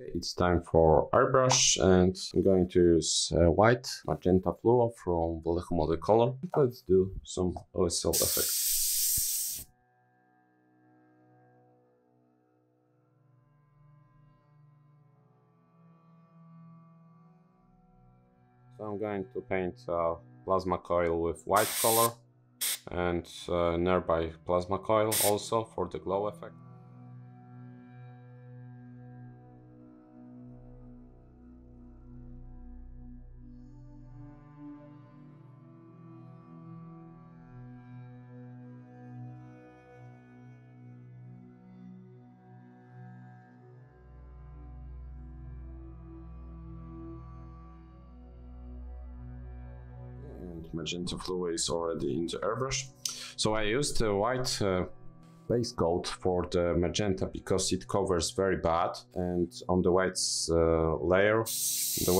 It's time for airbrush, and I'm going to use white magenta fluo from Model Color. Let's do some OSL effects. So I'm going to paint a plasma coil with white color and nearby plasma coil also for the glow effect. Magenta fluo is already in the airbrush. So I used the white base coat for the magenta because it covers very bad, and on the white layer, the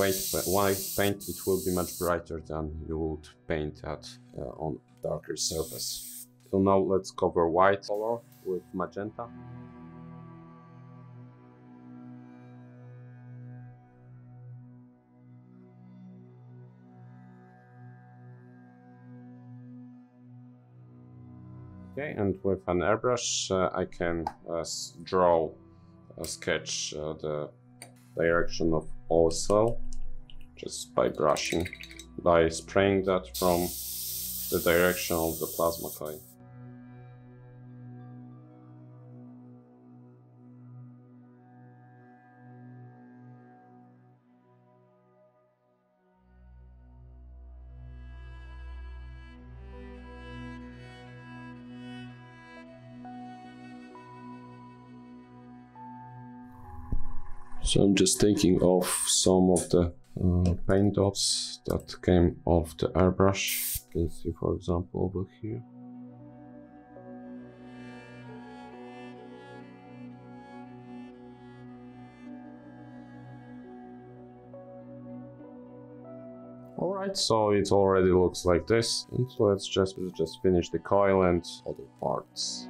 white paint, it will be much brighter than you would paint that on darker surface. So now let's cover white color with magenta. Okay, and with an airbrush I can draw, sketch the direction of OSL just by brushing, by spraying that from the direction of the plasma coil. So I'm just taking off some of the paint dots that came off the airbrush. You can see, for example, over here. Alright, so it already looks like this. And so let's just finish the coil and other parts.